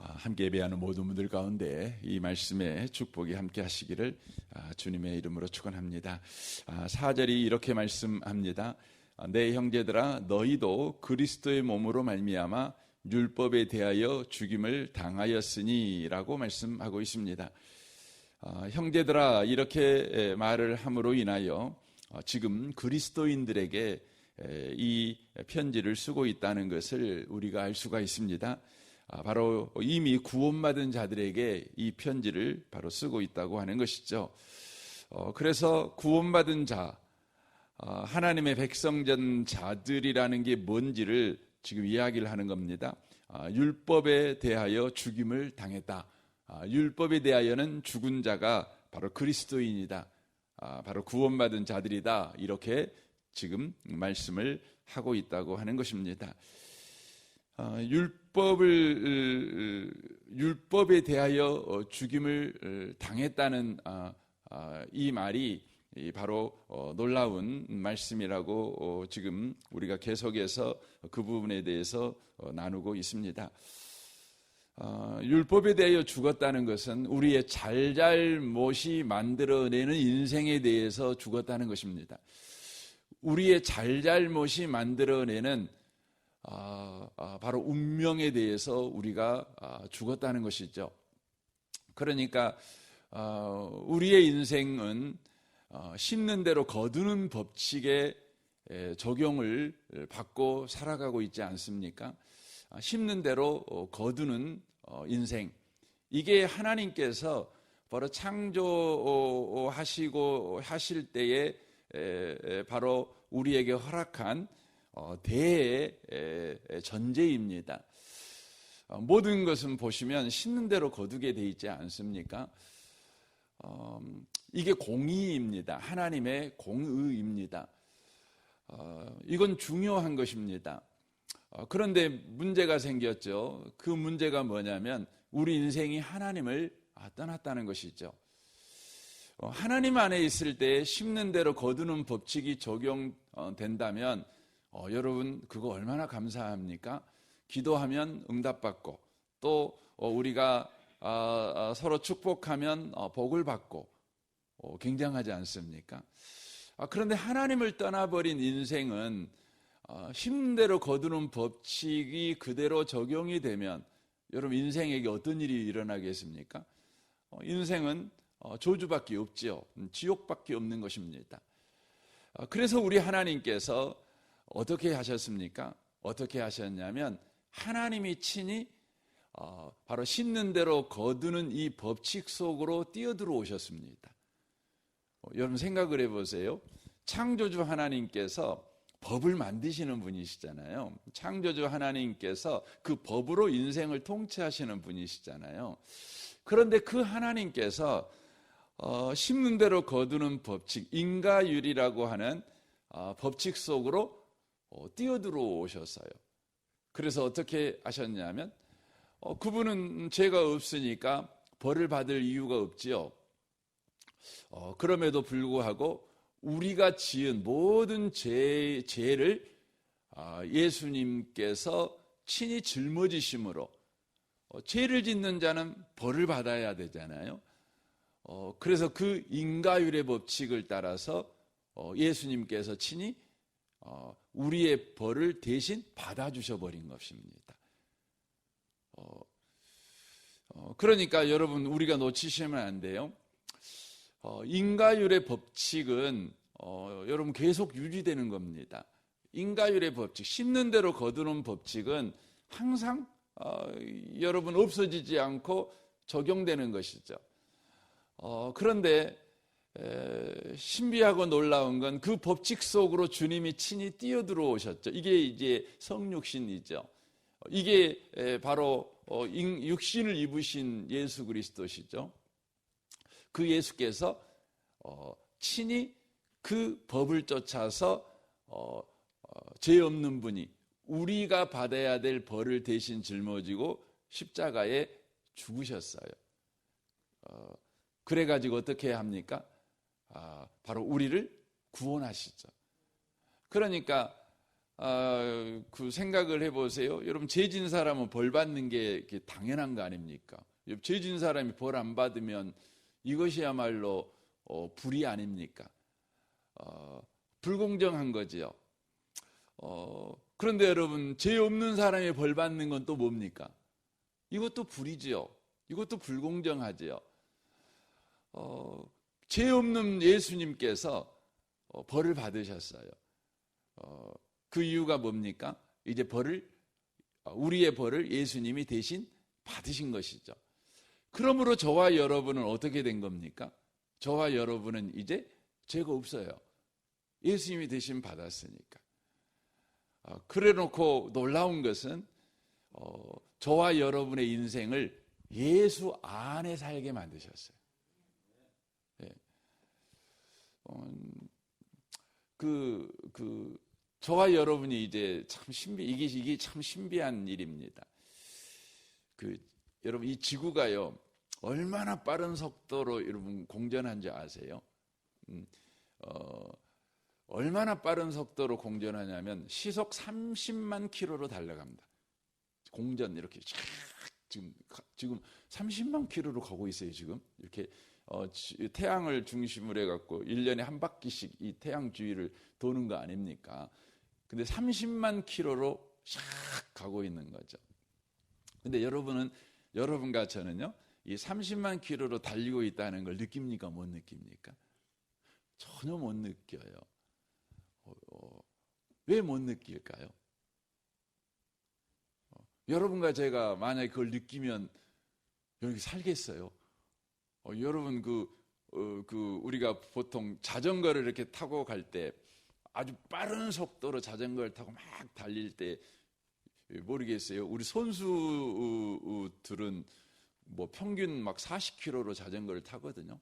함께 예배하는 모든 분들 가운데 이 말씀의 축복이 함께 하시기를 주님의 이름으로 축원합니다. 4절이 이렇게 말씀합니다. 내 형제들아 너희도 그리스도의 몸으로 말미암아 율법에 대하여 죽임을 당하였으니 라고 말씀하고 있습니다. 형제들아 이렇게 말을 함으로 인하여 지금 그리스도인들에게 이 편지를 쓰고 있다는 것을 우리가 알 수가 있습니다. 바로 이미 구원받은 자들에게 이 편지를 바로 쓰고 있다고 하는 것이죠. 그래서 구원받은 자, 하나님의 백성된 자들이라는 게 뭔지를 지금 이야기를 하는 겁니다. 율법에 대하여 죽임을 당했다. 율법에 대하여는 죽은 자가 바로 그리스도인이다. 바로 구원받은 자들이다. 이렇게 지금 말씀을 하고 있다고 하는 것입니다. 율법에 대하여 죽임을 당했다는 이 말이 바로 놀라운 말씀이라고 지금 우리가 계속해서 그 부분에 대해서 나누고 있습니다. 율법에 대하여 죽었다는 것은 우리의 잘잘못이 만들어내는 인생에 대해서 죽었다는 것입니다. 우리의 잘잘못이 만들어내는 바로 운명에 대해서 우리가 죽었다는 것이죠. 그러니까 우리의 인생은 심는 대로 거두는 법칙에 적용을 받고 살아가고 있지 않습니까? 심는 대로 거두는 인생, 이게 하나님께서 바로 창조하시고 하실 때에 바로 우리에게 허락한 대의 전제입니다. 모든 것은 보시면 심는 대로 거두게 돼 있지 않습니까? 이게 공의입니다. 하나님의 공의입니다. 이건 중요한 것입니다. 그런데 문제가 생겼죠. 그 문제가 뭐냐면 우리 인생이 하나님을 떠났다는 것이죠. 하나님 안에 있을 때 심는 대로 거두는 법칙이 적용된다면 여러분 그거 얼마나 감사합니까? 기도하면 응답받고 또 우리가 서로 축복하면 복을 받고 굉장하지 않습니까? 그런데 하나님을 떠나버린 인생은 심는 대로 거두는 법칙이 그대로 적용이 되면 여러분 인생에게 어떤 일이 일어나겠습니까? 인생은 저주밖에 없지요. 지옥밖에 없는 것입니다. 그래서 우리 하나님께서 어떻게 하셨습니까? 어떻게 하셨냐면 하나님이 친히 바로 심는 대로 거두는 이 법칙 속으로 뛰어들어오셨습니다. 여러분 생각을 해보세요. 창조주 하나님께서 법을 만드시는 분이시잖아요. 창조주 하나님께서 그 법으로 인생을 통치하시는 분이시잖아요. 그런데 그 하나님께서 심는 대로 거두는 법칙, 인과율이라고 하는 법칙 속으로 뛰어들어오셨어요. 그래서 어떻게 하셨냐면 그분은 죄가 없으니까 벌을 받을 이유가 없지요. 그럼에도 불구하고 우리가 지은 모든 죄를 예수님께서 친히 짊어지심으로 죄를 짓는 자는 벌을 받아야 되잖아요. 그래서 그 인과율의 법칙을 따라서 예수님께서 친히 우리의 벌을 대신 받아주셔 버린 것입니다. 그러니까 여러분 우리가 놓치시면 안 돼요. 인과율의 법칙은 여러분 계속 유지되는 겁니다. 인과율의 법칙, 심는 대로 거두는 법칙은 항상 여러분 없어지지 않고 적용되는 것이죠. 그런데 신비하고 놀라운 건 그 법칙 속으로 주님이 친히 뛰어들어오셨죠. 이게 이제 성육신이죠. 이게 바로 육신을 입으신 예수 그리스도시죠. 그 예수께서 친히 그 법을 쫓아서 죄 없는 분이 우리가 받아야 될 벌을 대신 짊어지고 십자가에 죽으셨어요. 그래가지고 어떻게 합니까? 바로 우리를 구원하시죠. 그러니까 그 생각을 해보세요. 여러분, 죄진 사람은 벌 받는 게 당연한 거 아닙니까? 죄진 사람이 벌 안 받으면 이것이야말로 불의 아닙니까? 불공정한 거지요. 그런데 여러분, 죄 없는 사람이 벌 받는 건 또 뭡니까? 이것도 불이지요. 이것도 불공정하지요. 죄 없는 예수님께서 벌을 받으셨어요. 그 이유가 뭡니까? 이제 우리의 벌을 예수님이 대신 받으신 것이죠. 그러므로 저와 여러분은 어떻게 된 겁니까? 저와 여러분은 이제 죄가 없어요. 예수님이 대신 받았으니까. 그래 놓고 놀라운 것은 저와 여러분의 인생을 예수 안에 살게 만드셨어요. 저와 여러분이 이제 참 이게 참 신비한 일입니다. 여러분, 이 지구가요, 얼마나 빠른 속도로 여러분 공전한지 아세요? 얼마나 빠른 속도로 공전하냐면 시속 30만 킬로로 달려갑니다. 공전 이렇게 지금 30만 킬로로 가고 있어요. 지금 이렇게 태양을 중심으로 해갖고 1년에 한 바퀴씩 이 태양 주위를 도는 거 아닙니까? 근데 30만 킬로로 샥 가고 있는 거죠. 근데 여러분과 저는요, 이 30만 킬로로 달리고 있다는 걸 느낍니까? 못 느낍니까? 전혀 못 느껴요. 왜 못 느낄까요? 여러분과 제가 만약에 그걸 느끼면 여기 살겠어요? 여러분 우리가 보통 자전거를 이렇게 타고 갈 때 아주 빠른 속도로 자전거를 타고 막 달릴 때 모르겠어요. 우리 선수들은 뭐 평균 막 40km로 자전거를 타거든요.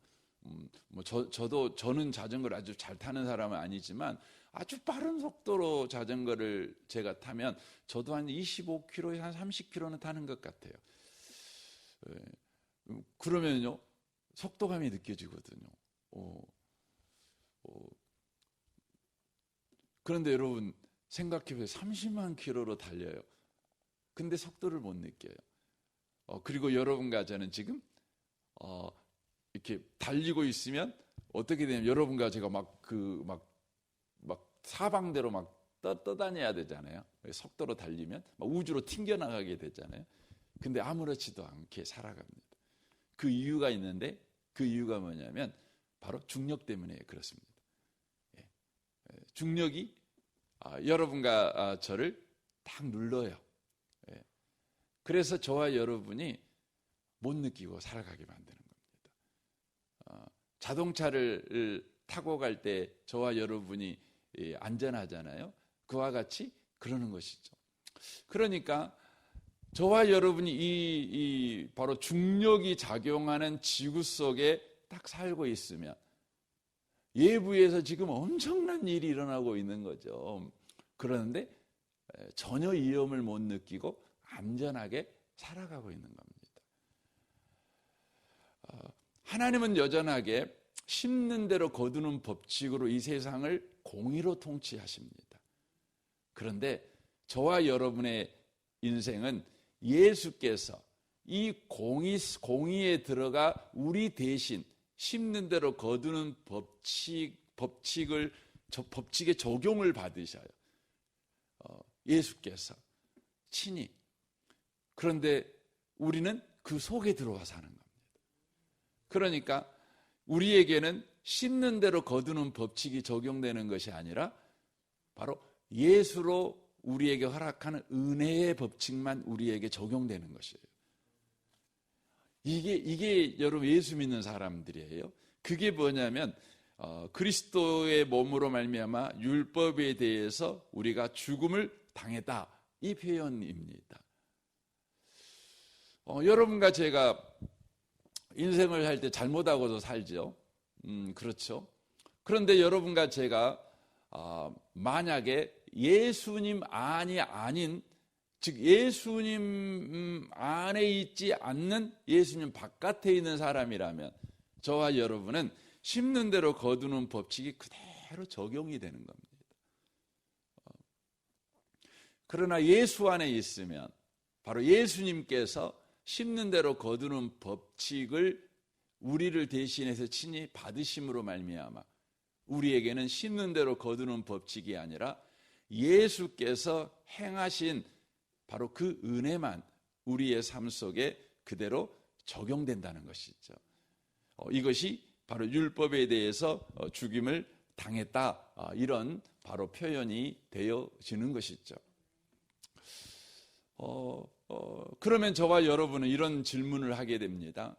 저는 자전거를 아주 잘 타는 사람은 아니지만 아주 빠른 속도로 자전거를 제가 타면 저도 한 25km, 한 30km는 타는 것 같아요. 그러면요, 속도감이 느껴지거든요. 그런데 여러분 생각해보세요. 30만 킬로로 달려요. 근데 속도를 못 느껴요. 그리고 여러분과 저는 지금 이렇게 달리고 있으면 어떻게 되냐면 여러분과 제가 막 사방대로 막 떠다녀야 되잖아요. 속도로 달리면 막 우주로 튕겨나가게 되잖아요. 근데 아무렇지도 않게 살아갑니다. 그 이유가 있는데 그 이유가 뭐냐면 바로 중력 때문에 그렇습니다. 중력이 여러분과 저를 딱 눌러요. 그래서 저와 여러분이 못 느끼고 살아가게 만드는 겁니다. 자동차를 타고 갈 때 저와 여러분이 안전하잖아요. 그와 같이 그러는 것이죠. 그러니까 저와 여러분이 바로 중력이 작용하는 지구 속에 딱 살고 있으면 외부에서 지금 엄청난 일이 일어나고 있는 거죠. 그런데 전혀 위험을 못 느끼고 안전하게 살아가고 있는 겁니다. 하나님은 여전하게 심는 대로 거두는 법칙으로 이 세상을 공의로 통치하십니다. 그런데 저와 여러분의 인생은 예수께서 이 공의에 들어가 우리 대신 심는 대로 거두는 법칙의 적용을 받으셔요. 예수께서 친히. 그런데 우리는 그 속에 들어와 사는 겁니다. 그러니까 우리에게는 심는 대로 거두는 법칙이 적용되는 것이 아니라 바로 예수로 우리에게 허락하는 은혜의 법칙만 우리에게 적용되는 것이에요. 이게 여러분 예수 믿는 사람들이에요. 그게 뭐냐면 그리스도의 몸으로 말미암아 율법에 대해서 우리가 죽음을 당했다, 이 표현입니다. 여러분과 제가 인생을 살 때 잘못하고도 살죠. 그렇죠. 그런데 여러분과 제가 만약에 예수님 안이 아닌, 즉 예수님 안에 있지 않는 예수님 바깥에 있는 사람이라면 저와 여러분은 심는 대로 거두는 법칙이 그대로 적용이 되는 겁니다. 그러나 예수 안에 있으면 바로 예수님께서 심는 대로 거두는 법칙을 우리를 대신해서 친히 받으심으로 말미암아 우리에게는 심는 대로 거두는 법칙이 아니라 예수께서 행하신 바로 그 은혜만 우리의 삶 속에 그대로 적용된다는 것이죠. 이것이 바로 율법에 대해서 죽임을 당했다, 이런 바로 표현이 되어지는 것이죠. 그러면 저와 여러분은 이런 질문을 하게 됩니다.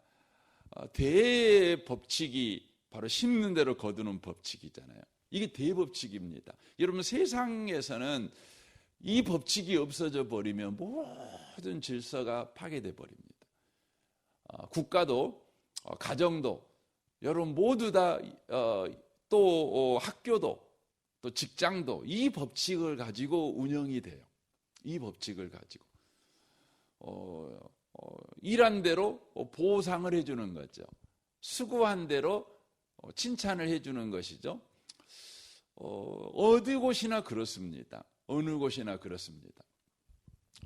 대법칙이 바로 심는 대로 거두는 법칙이잖아요. 이게 대법칙입니다. 여러분, 세상에서는 이 법칙이 없어져 버리면 모든 질서가 파괴돼 버립니다. 국가도 가정도 여러분 모두 다 또 학교도 또 직장도 이 법칙을 가지고 운영이 돼요. 이 법칙을 가지고 일한 대로 보상을 해주는 거죠. 수고한 대로 칭찬을 해주는 것이죠. 어느 곳이나 그렇습니다. 어느 곳이나 그렇습니다.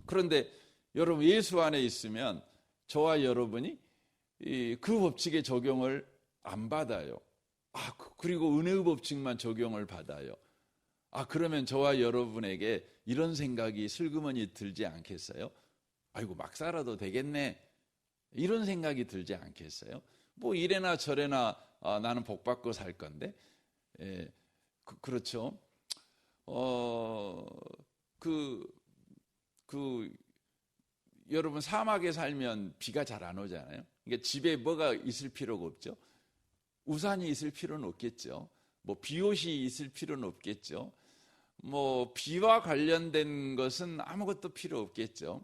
그런데 여러분, 예수 안에 있으면 저와 여러분이 그 법칙의 적용을 안 받아요. 그리고 은혜의 법칙만 적용을 받아요. 그러면 저와 여러분에게 이런 생각이 슬그머니 들지 않겠어요? 아이고, 막 살아도 되겠네, 이런 생각이 들지 않겠어요? 뭐 이래나 저래나 나는 복 받고 살 건데. 그렇죠. 여러분, 사막에 살면 비가 잘 안 오잖아요. 그러니까 집에 뭐가 있을 필요가 없죠. 우산이 있을 필요는 없겠죠. 뭐 비옷이 있을 필요는 없겠죠. 뭐 비와 관련된 것은 아무것도 필요 없겠죠.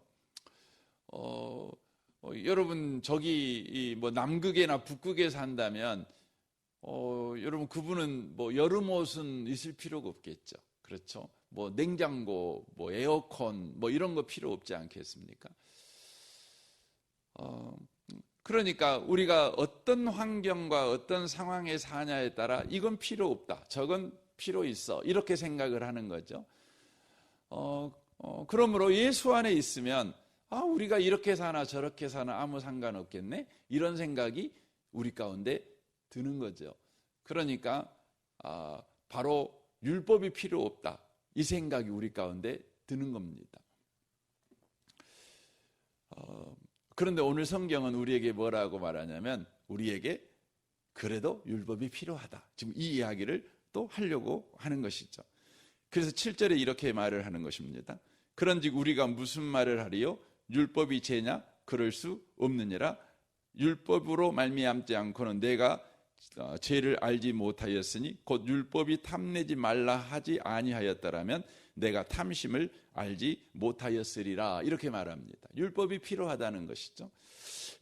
여러분, 저기 뭐 남극이나 북극에 산다면 여러분, 그분은 뭐 여름 옷은 있을 필요가 없겠죠. 그렇죠. 뭐 냉장고, 뭐 에어컨, 뭐 이런 거 필요 없지 않겠습니까? 그러니까 우리가 어떤 환경과 어떤 상황에 사냐에 따라 이건 필요 없다, 저건 필요 있어, 이렇게 생각을 하는 거죠. 그러므로 예수 안에 있으면 우리가 이렇게 사나 저렇게 사나 아무 상관없겠네, 이런 생각이 우리 가운데 드는 거죠. 그러니까 바로 율법이 필요 없다, 이 생각이 우리 가운데 드는 겁니다. 그런데 오늘 성경은 우리에게 뭐라고 말하냐면, 우리에게 그래도 율법이 필요하다, 지금 이 이야기를 또 하려고 하는 것이죠. 그래서 7절에 이렇게 말을 하는 것입니다. 그런즉 우리가 무슨 말을 하리요? 율법이 죄냐? 그럴 수 없느니라. 율법으로 말미암지 않고는 내가 죄를 알지 못하였으니 곧 율법이 탐내지 말라 하지 아니하였더라면 내가 탐심을 알지 못하였으리라, 이렇게 말합니다. 율법이 필요하다는 것이죠.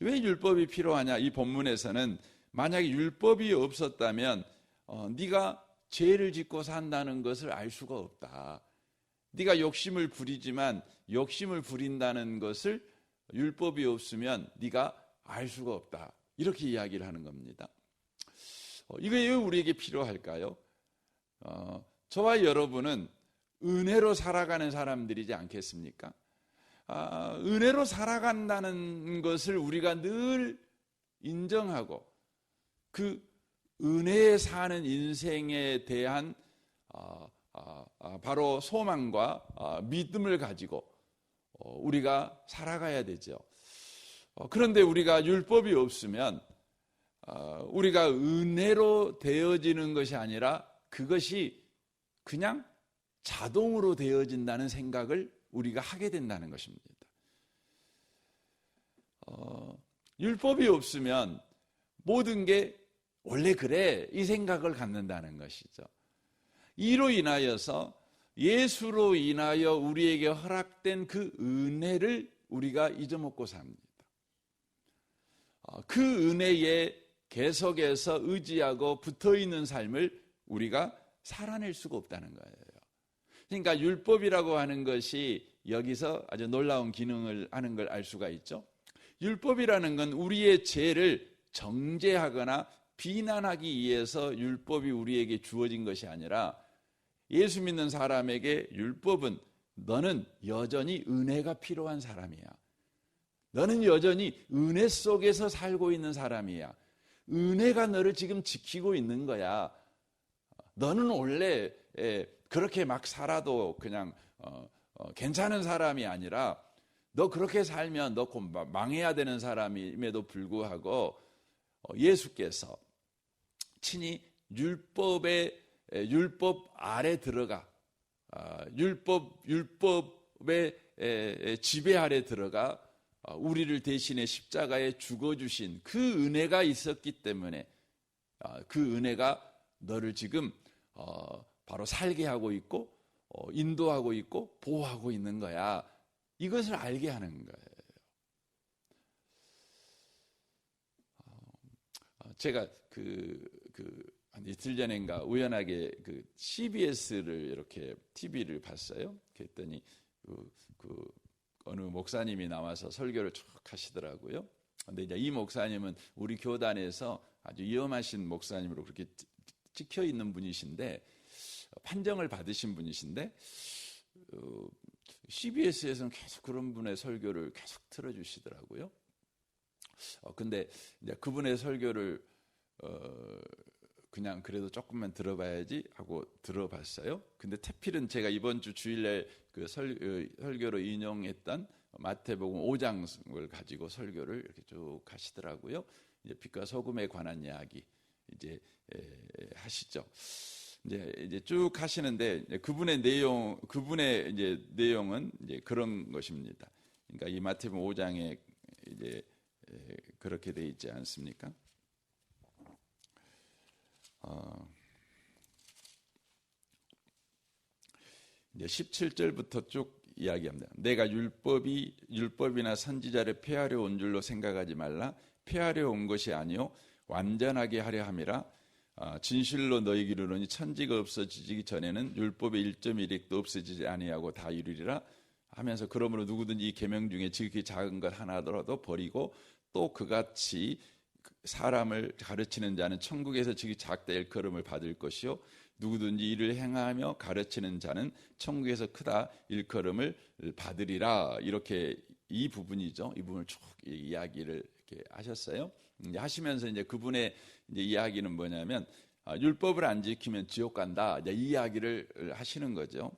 왜 율법이 필요하냐? 이 본문에서는 만약에 율법이 없었다면 네가 죄를 짓고 산다는 것을 알 수가 없다. 네가 욕심을 부리지만 욕심을 부린다는 것을 율법이 없으면 네가 알 수가 없다, 이렇게 이야기를 하는 겁니다. 이게 왜 우리에게 필요할까요? 저와 여러분은 은혜로 살아가는 사람들이지 않겠습니까? 은혜로 살아간다는 것을 우리가 늘 인정하고 그 은혜에 사는 인생에 대한 바로 소망과 믿음을 가지고 우리가 살아가야 되죠. 그런데 우리가 율법이 없으면 우리가 은혜로 되어지는 것이 아니라 그것이 그냥 자동으로 되어진다는 생각을 우리가 하게 된다는 것입니다. 율법이 없으면 모든 게 원래 그래, 이 생각을 갖는다는 것이죠. 이로 인하여서 예수로 인하여 우리에게 허락된 그 은혜를 우리가 잊어먹고 삽니다. 그 은혜에 계속해서 의지하고 붙어있는 삶을 우리가 살아낼 수가 없다는 거예요. 그러니까 율법이라고 하는 것이 여기서 아주 놀라운 기능을 하는 걸 알 수가 있죠. 율법이라는 건 우리의 죄를 정죄하거나 비난하기 위해서 율법이 우리에게 주어진 것이 아니라 예수 믿는 사람에게 율법은 너는 여전히 은혜가 필요한 사람이야. 너는 여전히 은혜 속에서 살고 있는 사람이야. 은혜가 너를 지금 지키고 있는 거야. 너는 원래 그렇게 막 살아도 그냥 괜찮은 사람이 아니라 너 그렇게 살면 너 곧 망해야 되는 사람임에도 불구하고 예수께서 친히 율법 아래 들어가 율법의 지배 아래 들어가 우리를 대신해 십자가에 죽어주신 그 은혜가 있었기 때문에 그 은혜가 너를 지금 바로 살게 하고 있고 인도하고 있고 보호하고 있는 거야. 이것을 알게 하는 거예요. 제가 한 이틀 전인가 우연하게 CBS를 이렇게 TV를 봤어요. 그랬더니 어느 목사님이 나와서 설교를 쭉 하시더라고요. 근데 이제 이 목사님은 우리 교단에서 아주 위험하신 목사님으로 그렇게 찍혀 있는 분이신데, 판정을 받으신 분이신데, CBS에서는 계속 그런 분의 설교를 계속 틀어주시더라고요. 근데 이제 그분의 설교를 그냥 그래도 조금만 들어봐야지 하고 들어봤어요. 근데 태필은 제가 이번 주 주일날 설교로 인용했던 마태복음 5장을 가지고 설교를 이렇게 쭉 하시더라고요. 이제 빛과 소금에 관한 이야기 이제 하시죠. 이제 쭉 하시는데 그분의 내용은 이제 그런 것입니다. 그러니까 이 마태복음 5장에 이제 그렇게 돼 있지 않습니까? 이제 17절부터 쭉 이야기합니다. 내가 율법이나 선지자를 폐하려 온 줄로 생각하지 말라. 폐하려 온 것이 아니요 완전하게 하려 함이라. 진실로 너희에게 이르노니 천지가 없어지기 전에는 율법의 1.1획도 없어지지 아니하고 다 이루리라 하면서, 그러므로 누구든지 이 계명 중에 지극히 작은 것 하나더라도 버리고 또 그같이 사람을 가르치는 자는 천국에서 지극히 작다 일컬음을 받을 것이요 누구든지 이를 행하며 가르치는 자는 천국에서 크다 일컬음을 받으리라. 이렇게 이 부분이죠. 이 부분을 쭉 이야기를 이렇게 하셨어요. 이제 하시면서 이제 그분의 이제 이야기는 뭐냐면 율법을 안 지키면 지옥 간다. 이제 이 이야기를 하시는 거죠.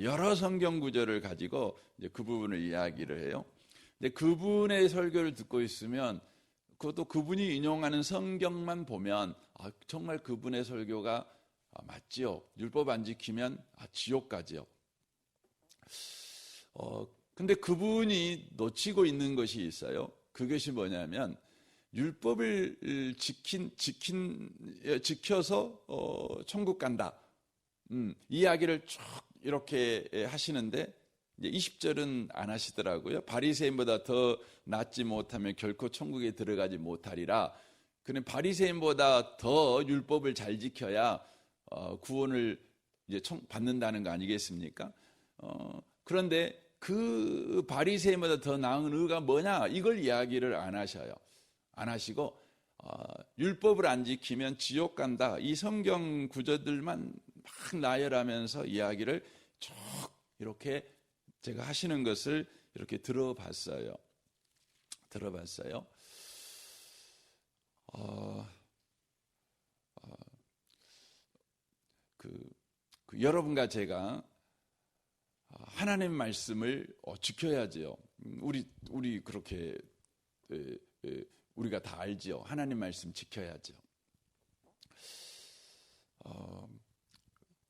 여러 성경 구절을 가지고 이제 그 부분을 이야기를 해요. 근데 그분의 설교를 듣고 있으면 그것도 그분이 인용하는 성경만 보면 정말 그분의 설교가 맞지요. 율법 안 지키면 지옥 가지요. 근데 그분이 놓치고 있는 것이 있어요. 그것이 뭐냐면 율법을 지켜서 천국 간다. 이야기를 쭉 이렇게 하시는데 이제 20절은 안 하시더라고요. 바리새인보다 더 낫지 못하면 결코 천국에 들어가지 못하리라. 그는 바리새인보다 더 율법을 잘 지켜야 구원을 이제 받는다는 거 아니겠습니까? 그런데 그 바리새인보다 더 나은 의가 뭐냐? 이걸 이야기를 안 하셔요. 안 하시고 율법을 안 지키면 지옥 간다. 이 성경 구절들만 막 나열하면서 이야기를 쭉 이렇게 제가 하시는 것을 이렇게 들어봤어요. 여러분과 제가 하나님 말씀을 지켜야죠. 우리 그렇게 우리가 다 알지요. 하나님 말씀 지켜야죠.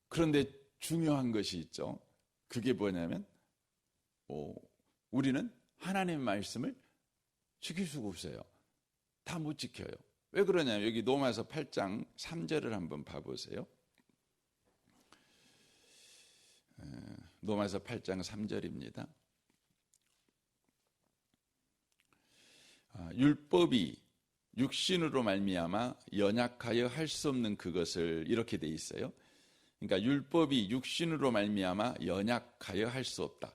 그런데 중요한 것이 있죠. 그게 뭐냐면 우리는 하나님 말씀을 지킬 수가 없어요. 다 못 지켜요. 왜 그러냐면 여기 로마서 8장 3절을 한번 봐보세요. 로마서 8장 3절입니다. 율법이 육신으로 말미암아 연약하여 할 수 없는 그것을, 이렇게 돼 있어요. 그러니까 율법이 육신으로 말미암아 연약하여 할 수 없다.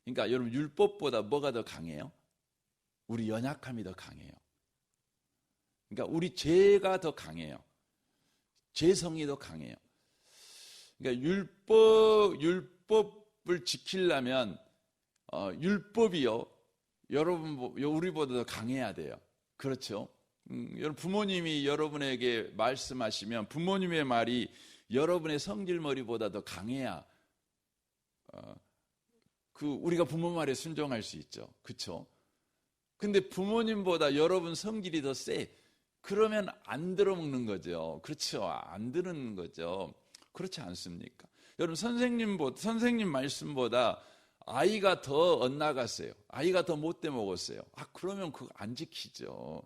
그러니까 여러분, 율법보다 뭐가 더 강해요? 우리 연약함이 더 강해요. 그러니까 우리 죄가 더 강해요. 죄성이 더 강해요. 그러니까 율법 율법을 지키려면 율법이요, 여러분 우리보다 더 강해야 돼요. 그렇죠? 여러분 부모님이 여러분에게 말씀하시면 부모님의 말이 여러분의 성질머리보다 더 강해야 우리가 부모 말에 순종할 수 있죠. 그렇죠? 근데 부모님보다 여러분 성질이 더 세. 그러면 안 들어먹는 거죠. 그렇죠? 안 듣는 거죠. 그렇지 않습니까? 여러분 선생님 말씀보다 아이가 더 엇나갔어요. 아이가 더 못돼 먹었어요. 그러면 그거 안 지키죠.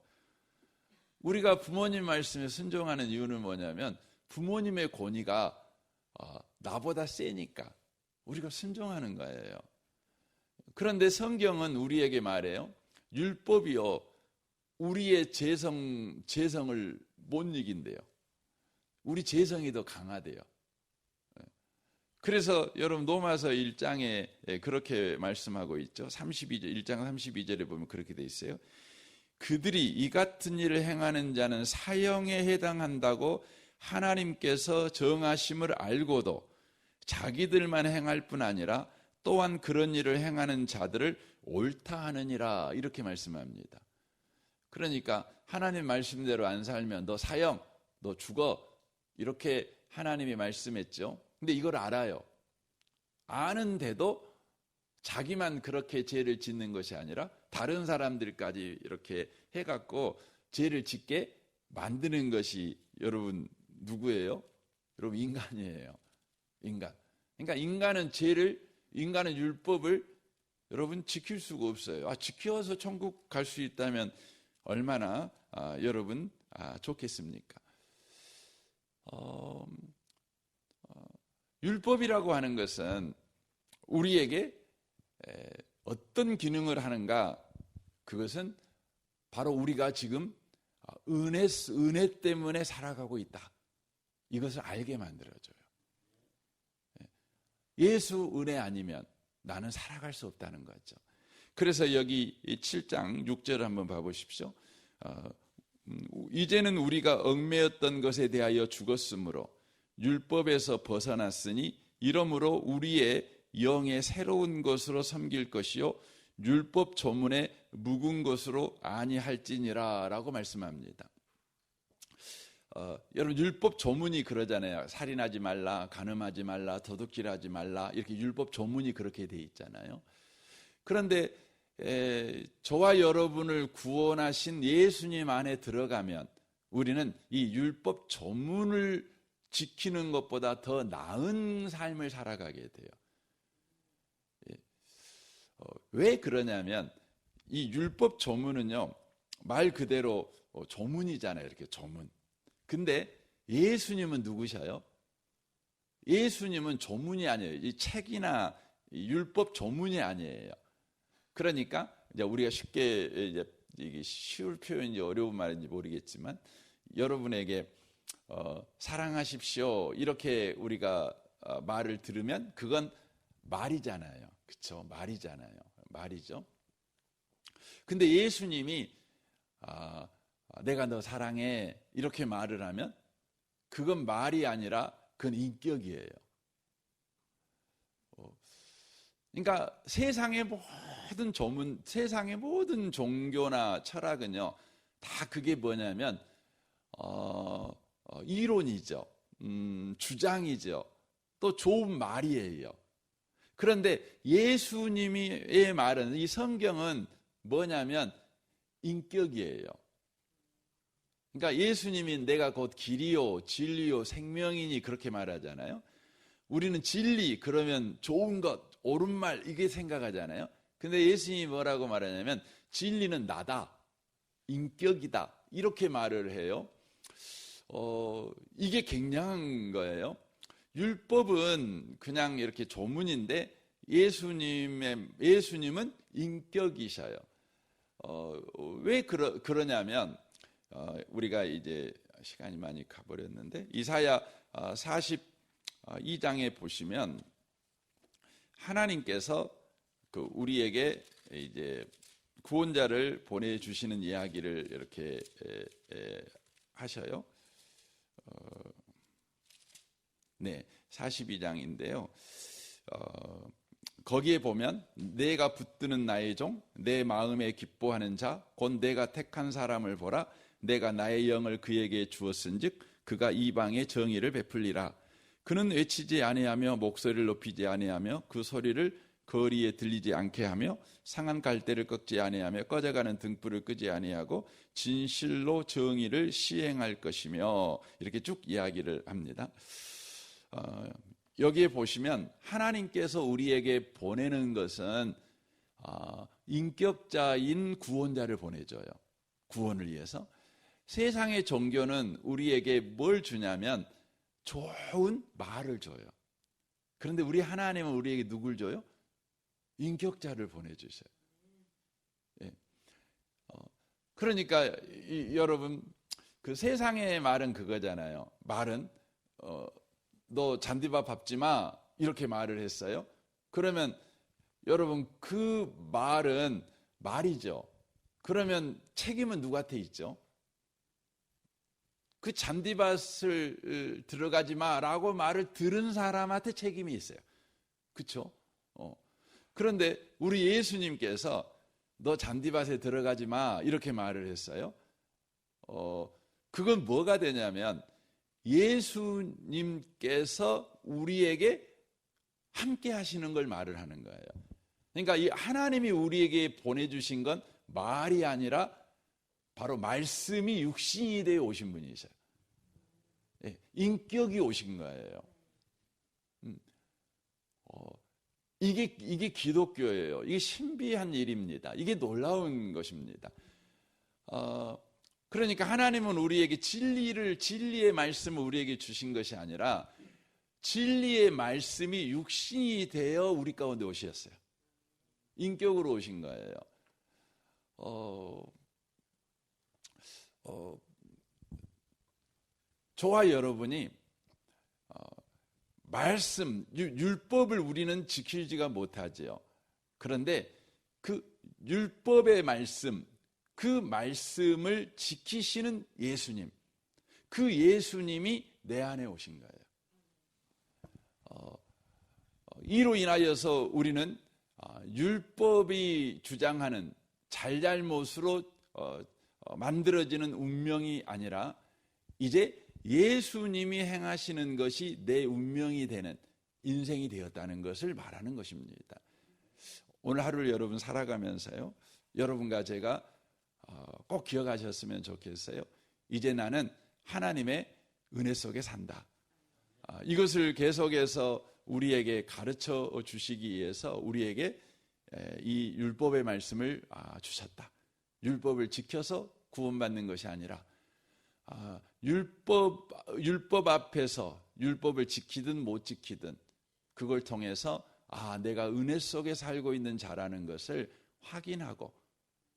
우리가 부모님 말씀에 순종하는 이유는 뭐냐면 부모님의 권위가 나보다 세니까 우리가 순종하는 거예요. 그런데 성경은 우리에게 말해요. 율법이요, 우리의 재성을 못 이긴대요. 우리 재성이 더 강하대요. 그래서 여러분 로마서 1장에 그렇게 말씀하고 있죠. 1장 32절에 보면 그렇게 돼 있어요. 그들이 이 같은 일을 행하는 자는 사형에 해당한다고 하나님께서 정하심을 알고도 자기들만 행할 뿐 아니라 또한 그런 일을 행하는 자들을 옳다 하느니라, 이렇게 말씀합니다. 그러니까 하나님 말씀대로 안 살면 너 사형, 너 죽어, 이렇게 하나님이 말씀했죠. 근데 이걸 알아요. 아는데도 자기만 그렇게 죄를 짓는 것이 아니라 다른 사람들까지 이렇게 해갖고 죄를 짓게 만드는 것이 여러분 누구예요? 여러분 인간이에요. 인간. 그러니까 인간은 율법을 여러분 지킬 수가 없어요. 지켜서 천국 갈 수 있다면 얼마나 여러분 좋겠습니까? 율법이라고 하는 것은 우리에게 어떤 기능을 하는가? 그것은 바로 우리가 지금 은혜 때문에 살아가고 있다, 이것을 알게 만들어줘요. 예수 은혜 아니면 나는 살아갈 수 없다는 거죠. 그래서 여기 7장 6절을 한번 봐보십시오. 이제는 우리가 얽매였던 것에 대하여 죽었으므로 율법에서 벗어났으니 이러므로 우리의 영의 새로운 것으로 섬길 것이요 율법 조문에 묵은 것으로 아니할지니라 라고 말씀합니다. 여러분 율법 조문이 그러잖아요. 살인하지 말라, 간음하지 말라, 도둑질하지 말라, 이렇게 율법 조문이 그렇게 돼 있잖아요. 그런데 저와 여러분을 구원하신 예수님 안에 들어가면 우리는 이 율법 조문을 지키는 것보다 더 나은 삶을 살아가게 돼요. 왜 그러냐면 이 율법 조문은요, 말 그대로 조문이잖아요. 이렇게 조문. 근데 예수님은 누구셔요? 예수님은 조문이 아니에요. 이 책이나 이 율법 조문이 아니에요. 그러니까 이제 우리가 쉽게 이게 쉬울 표현인지 어려운 말인지 모르겠지만 여러분에게 사랑하십시오 이렇게 우리가 말을 들으면 그건 말이잖아요. 그렇죠? 말이잖아요. 말이죠. 근데 예수님이 내가 너 사랑해 이렇게 말을 하면 그건 말이 아니라 그건 인격이에요. 그러니까 세상의 모든 조문, 세상의 모든 종교나 철학은요, 다 그게 뭐냐면 이론이죠. 주장이죠. 또 좋은 말이에요. 그런데 예수님의 말은, 이 성경은 뭐냐면 인격이에요. 그러니까 예수님이 내가 곧 길이요 진리요 생명이니 그렇게 말하잖아요. 우리는 진리 그러면 좋은 것, 옳은 말 이게 생각하잖아요. 근데 예수님이 뭐라고 말하냐면 진리는 나다, 인격이다 이렇게 말을 해요. 이게 굉장한 거예요. 율법은 그냥 이렇게 조문인데 예수님은 인격이셔요. 왜 그러냐면 우리가 이제 시간이 많이 가버렸는데 이사야 42장에 보시면 하나님께서 우리에게 이제 구원자를 보내주시는 이야기를 이렇게 하셔요. 네, 42장인데요. 거기에 보면 내가 붙드는 나의 종, 내 마음에 기뻐하는 자, 곧 내가 택한 사람을 보라. 내가 나의 영을 그에게 주었은즉 그가 이방의 정의를 베풀리라. 그는 외치지 아니하며 목소리를 높이지 아니하며 그 소리를 거리에 들리지 않게 하며 상한 갈대를 꺾지 아니하며 꺼져가는 등불을 끄지 아니하고 진실로 정의를 시행할 것이며, 이렇게 쭉 이야기를 합니다. 여기에 보시면 하나님께서 우리에게 보내는 것은 인격자인 구원자를 보내줘요. 구원을 위해서. 세상의 종교는 우리에게 뭘 주냐면 좋은 말을 줘요. 그런데 우리 하나님은 우리에게 누굴 줘요? 인격자를 보내주세요. 예. 그러니까 여러분, 그 세상의 말은 그거잖아요. 말은 너 잔디밥 밟지 마, 이렇게 말을 했어요. 그러면 여러분, 그 말은 말이죠. 그러면 책임은 누구한테 있죠? 그 잔디밭을 들어가지 마라고 말을 들은 사람한테 책임이 있어요. 그렇죠? 그런데 우리 예수님께서 너 잔디밭에 들어가지 마, 이렇게 말을 했어요. 그건 뭐가 되냐면 예수님께서 우리에게 함께 하시는 걸 말을 하는 거예요. 그러니까 이 하나님이 우리에게 보내주신 건 말이 아니라 바로 말씀이 육신이 되어 오신 분이세요. 인격이 오신 거예요. 이게 기독교예요. 이게 신비한 일입니다. 이게 놀라운 것입니다. 그러니까 하나님은 우리에게 진리의 말씀을 우리에게 주신 것이 아니라 진리의 말씀이 육신이 되어 우리 가운데 오셨어요. 인격으로 오신 거예요. 저와 여러분이 말씀, 율법을 우리는 지키지가 못하지요. 그런데 그 율법의 말씀, 그 말씀을 지키시는 예수님, 그 예수님이 내 안에 오신 거예요. 이로 인하여서 우리는 율법이 주장하는 잘잘못으로 만들어지는 운명이 아니라 이제 예수님이 행하시는 것이 내 운명이 되는 인생이 되었다는 것을 말하는 것입니다. 오늘 하루를 여러분 살아가면서요, 여러분과 제가 꼭 기억하셨으면 좋겠어요. 이제 나는 하나님의 은혜 속에 산다. 이것을 계속해서 우리에게 가르쳐 주시기 위해서 우리에게 이 율법의 말씀을 주셨다. 율법을 지켜서 구원받는 것이 아니라 율법 앞에서 율법을 지키든 못 지키든 그걸 통해서 내가 은혜 속에 살고 있는 자라는 것을 확인하고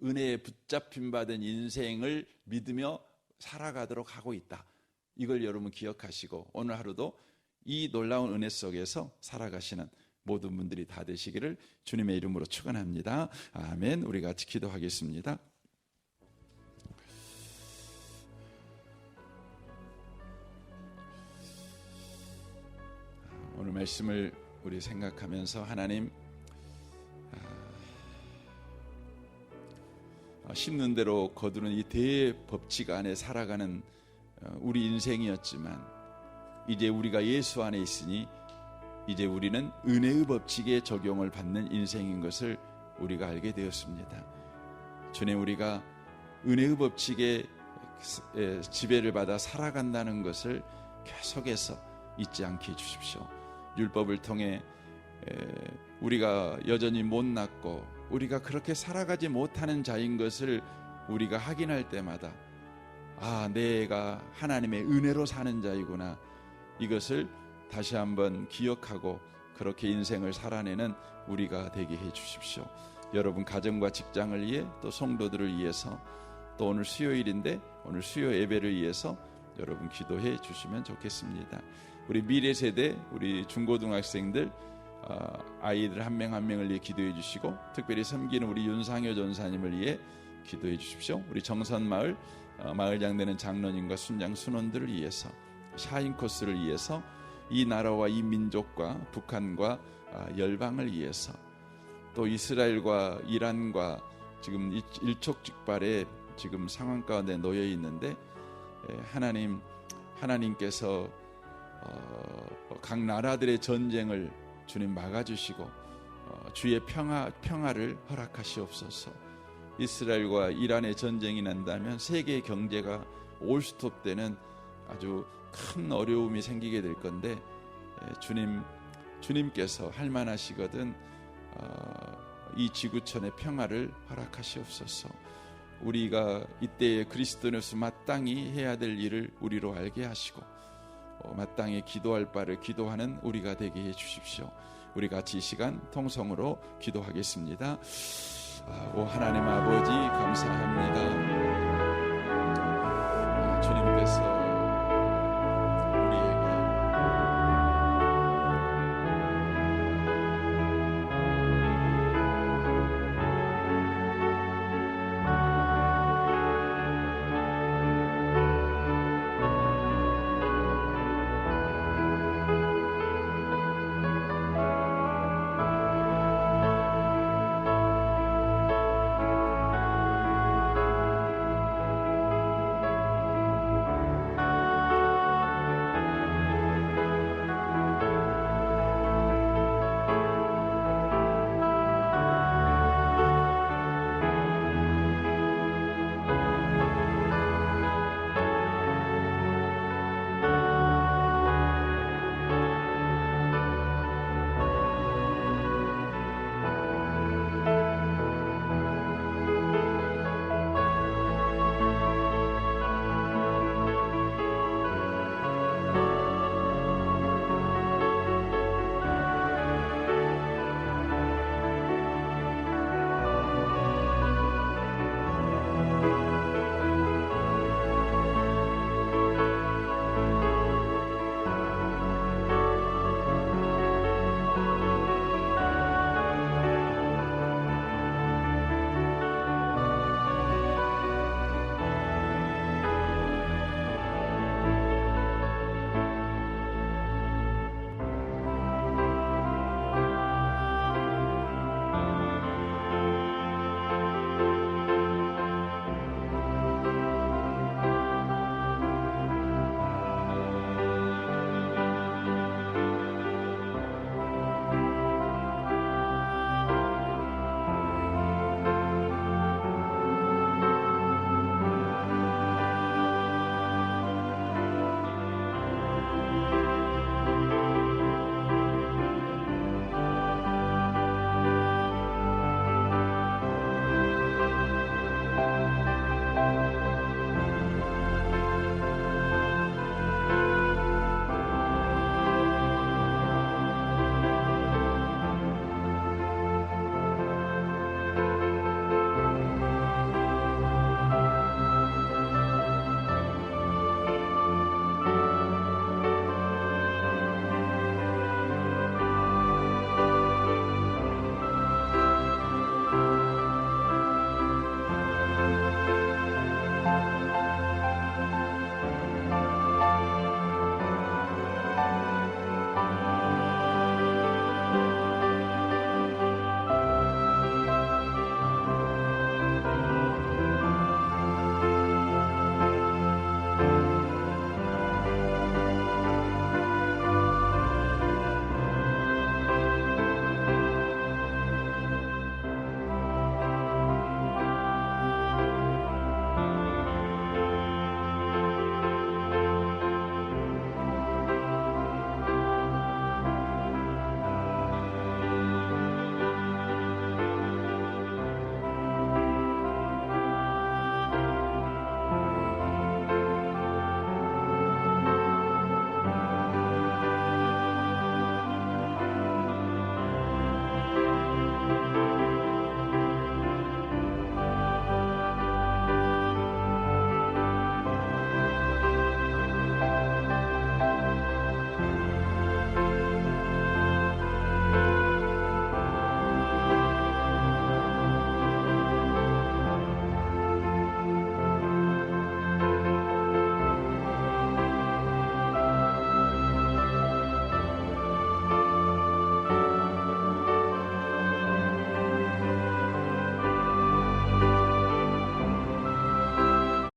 은혜에 붙잡힘 받은 인생을 믿으며 살아가도록 하고 있다. 이걸 여러분 기억하시고 오늘 하루도 이 놀라운 은혜 속에서 살아가시는 모든 분들이 다 되시기를 주님의 이름으로 축원합니다. 아멘. 우리 같이 기도하겠습니다. 오늘 말씀을 우리 생각하면서 하나님, 심는 대로 거두는 이 대법칙 안에 살아가는 우리 인생이었지만 이제 우리가 예수 안에 있으니 이제 우리는 은혜의 법칙에 적용을 받는 인생인 것을 우리가 알게 되었습니다. 주님, 우리가 은혜의 법칙에 지배를 받아 살아간다는 것을 계속해서 잊지 않게 해주십시오. 율법을 통해 우리가 여전히 못났고 우리가 그렇게 살아가지 못하는 자인 것을 우리가 확인할 때마다 내가 하나님의 은혜로 사는 자이구나, 이것을 다시 한번 기억하고 그렇게 인생을 살아내는 우리가 되게 해 주십시오. 여러분 가정과 직장을 위해, 또 성도들을 위해서, 또 오늘 수요일인데 오늘 수요 예배를 위해서 여러분 기도해 주시면 좋겠습니다. 우리 미래 세대, 우리 중고등학생들, 아이들 한 명 한 명을 위해 기도해 주시고, 특별히 섬기는 우리 윤상효 전사님을 위해 기도해 주십시오. 우리 정선마을 마을장 되는 장로님과 순장 순원들을 위해서, 샤인 코스를 위해서, 이 나라와 이 민족과 북한과 열방을 위해서, 또 이스라엘과 이란과 지금 일촉즉발의 지금 상황 가운데 놓여 있는데, 하나님께서 각 나라들의 전쟁을 주님 막아주시고 주의 평화를 허락하시옵소서. 이스라엘과 이란의 전쟁이 난다면 세계 경제가 올스톱되는 아주 큰 어려움이 생기게 될 건데, 주님께서 할만하시거든 이 지구촌의 평화를 허락하시옵소서. 우리가 이때에 그리스도인으로서 마땅히 해야 될 일을 우리로 알게 하시고 마땅히 기도할 바를 기도하는 우리가 되게 해 주십시오. 우리 같이 이 시간 통성으로 기도하겠습니다. 오 하나님 아버지, 감사합니다.